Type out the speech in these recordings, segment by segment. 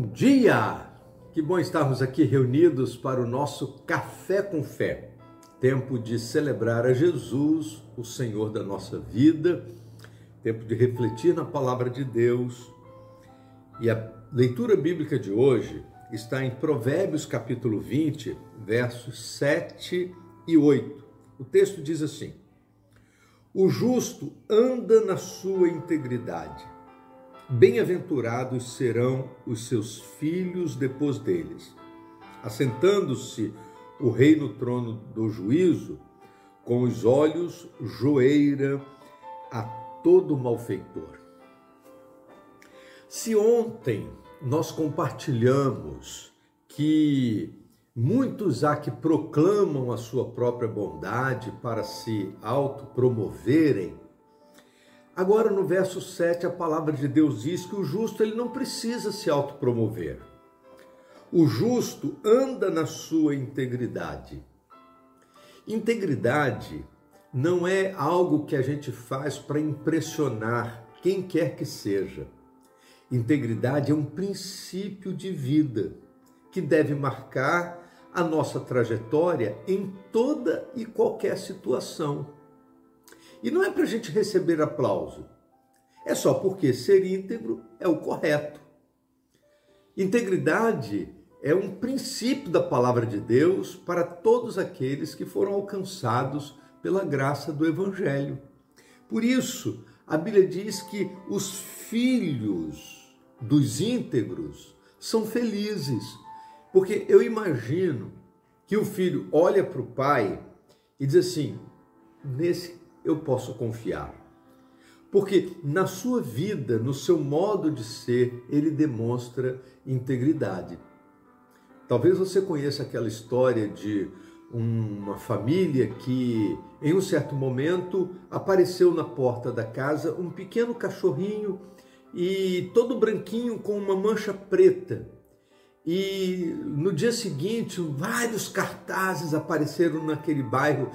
Bom dia! Que bom estarmos aqui reunidos para o nosso Café com Fé. Tempo de celebrar a Jesus, o Senhor da nossa vida, tempo de refletir na palavra de Deus. E a leitura bíblica de hoje está em Provérbios capítulo 20, versos 7 e 8. O texto diz assim: o justo anda na sua integridade. Bem-aventurados serão os seus filhos depois deles. Assentando-se o rei no trono do juízo, com os olhos joeira a todo malfeitor. Se ontem nós compartilhamos que muitos há que proclamam a sua própria bondade para se autopromoverem, agora no verso 7 a palavra de Deus diz que o justo ele não precisa se autopromover. O justo anda na sua integridade. Integridade não é algo que a gente faz para impressionar quem quer que seja. Integridade é um princípio de vida que deve marcar a nossa trajetória em toda e qualquer situação. E não é para a gente receber aplauso, é só porque ser íntegro é o correto. Integridade é um princípio da palavra de Deus para todos aqueles que foram alcançados pela graça do Evangelho. Por isso, a Bíblia diz que os filhos dos íntegros são felizes, porque eu imagino que o filho olha para o pai e diz assim: nesse eu posso confiar, porque na sua vida, no seu modo de ser, ele demonstra integridade. Talvez você conheça aquela história de uma família que, em um certo momento, apareceu na porta da casa um pequeno cachorrinho e todo branquinho com uma mancha preta. E no dia seguinte, vários cartazes apareceram naquele bairro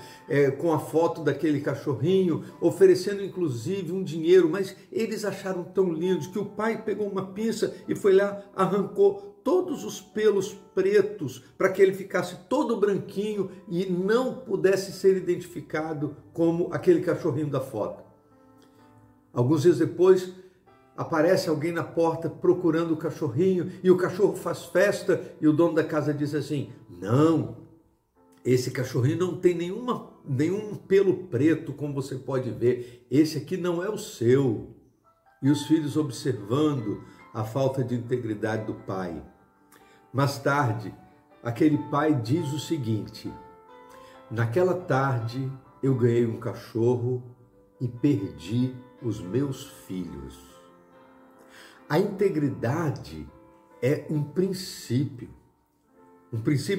com a foto daquele cachorrinho, oferecendo inclusive um dinheiro, mas eles acharam tão lindo que o pai pegou uma pinça e foi lá, arrancou todos os pelos pretos para que ele ficasse todo branquinho e não pudesse ser identificado como aquele cachorrinho da foto. Alguns dias depois, aparece alguém na porta procurando o cachorrinho e o cachorro faz festa e o dono da casa diz assim: não, esse cachorrinho não tem nenhum pelo preto, como você pode ver, esse aqui não é o seu. E os filhos observando a falta de integridade do pai. Mais tarde, aquele pai diz o seguinte: naquela tarde eu ganhei um cachorro e perdi os meus filhos. A integridade é um princípio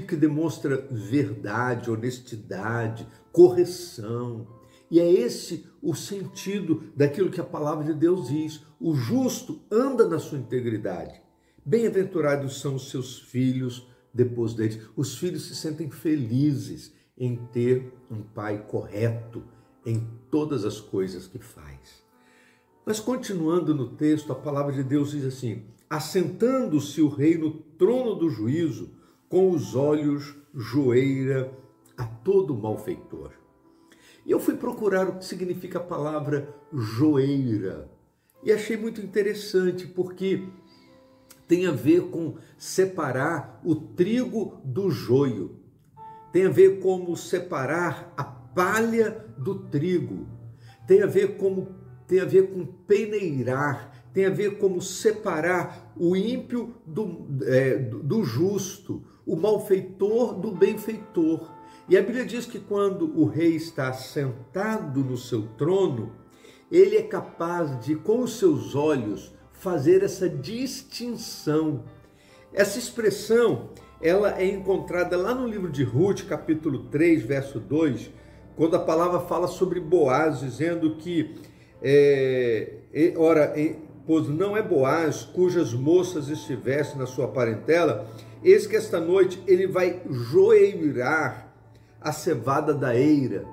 que demonstra verdade, honestidade, correção. E é esse o sentido daquilo que a palavra de Deus diz. O justo anda na sua integridade. Bem-aventurados são os seus filhos depois deles. Os filhos se sentem felizes em ter um pai correto em todas as coisas que faz. Mas continuando no texto, a palavra de Deus diz assim: assentando-se o rei no trono do juízo, com os olhos joeira a todo malfeitor. E eu fui procurar o que significa a palavra joeira. E achei muito interessante, porque tem a ver com separar o trigo do joio. Tem a ver como separar a palha do trigo. Tem a ver com peneirar, tem a ver como separar o ímpio do justo, o malfeitor do benfeitor. E a Bíblia diz que quando o rei está sentado no seu trono, ele é capaz de, com os seus olhos, fazer essa distinção. Essa expressão, ela é encontrada lá no livro de Ruth, capítulo 3, verso 2, quando a palavra fala sobre Boaz, dizendo que pois não é Boaz cujas moças estivessem na sua parentela, eis que esta noite ele vai joeirar a cevada da eira.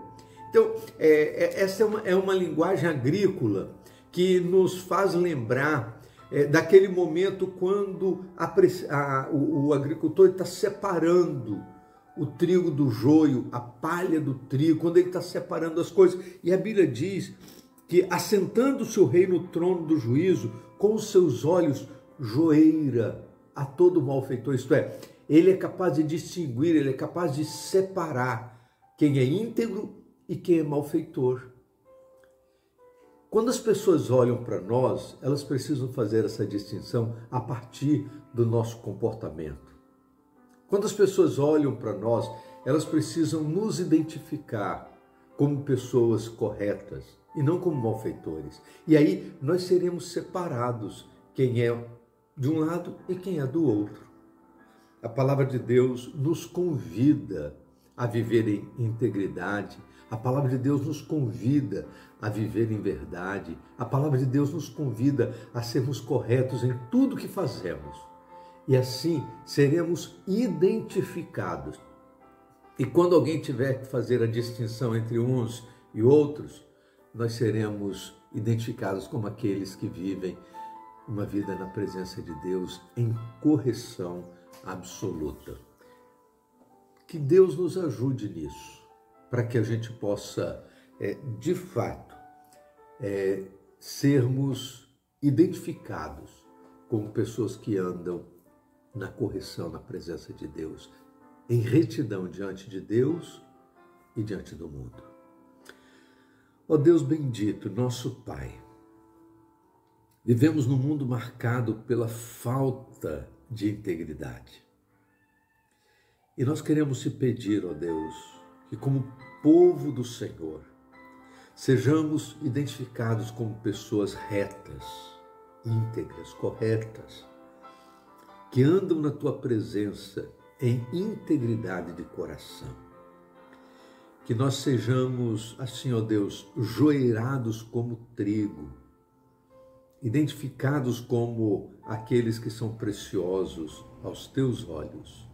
Então, essa é uma linguagem agrícola que nos faz lembrar daquele momento quando o agricultor está separando o trigo do joio, a palha do trigo, quando ele está separando as coisas. E a Bíblia diz que, assentando-se o rei no trono do juízo, com os seus olhos joeira a todo malfeitor, isto é, ele é capaz de distinguir, ele é capaz de separar quem é íntegro e quem é malfeitor. Quando as pessoas olham para nós, elas precisam fazer essa distinção a partir do nosso comportamento. Quando as pessoas olham para nós, elas precisam nos identificar como pessoas corretas e não como malfeitores. E aí nós seremos separados, quem é de um lado e quem é do outro. A palavra de Deus nos convida a viver em integridade. A palavra de Deus nos convida a viver em verdade. A palavra de Deus nos convida a sermos corretos em tudo que fazemos. E assim seremos identificados. E quando alguém tiver que fazer a distinção entre uns e outros, nós seremos identificados como aqueles que vivem uma vida na presença de Deus em correção absoluta. Que Deus nos ajude nisso, para que a gente possa, de fato, sermos identificados como pessoas que andam na correção, na presença de Deus, em retidão diante de Deus e diante do mundo. Ó Deus bendito, nosso Pai, vivemos num mundo marcado pela falta de integridade. E nós queremos te pedir, ó Deus, que como povo do Senhor, sejamos identificados como pessoas retas, íntegras, corretas, que andam na tua presença em integridade de coração. Que nós sejamos, assim, ó Deus, joeirados como trigo, identificados como aqueles que são preciosos aos teus olhos.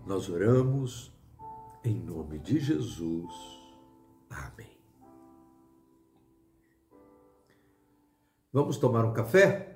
Nós oramos em nome de Jesus. Amém. Vamos tomar um café?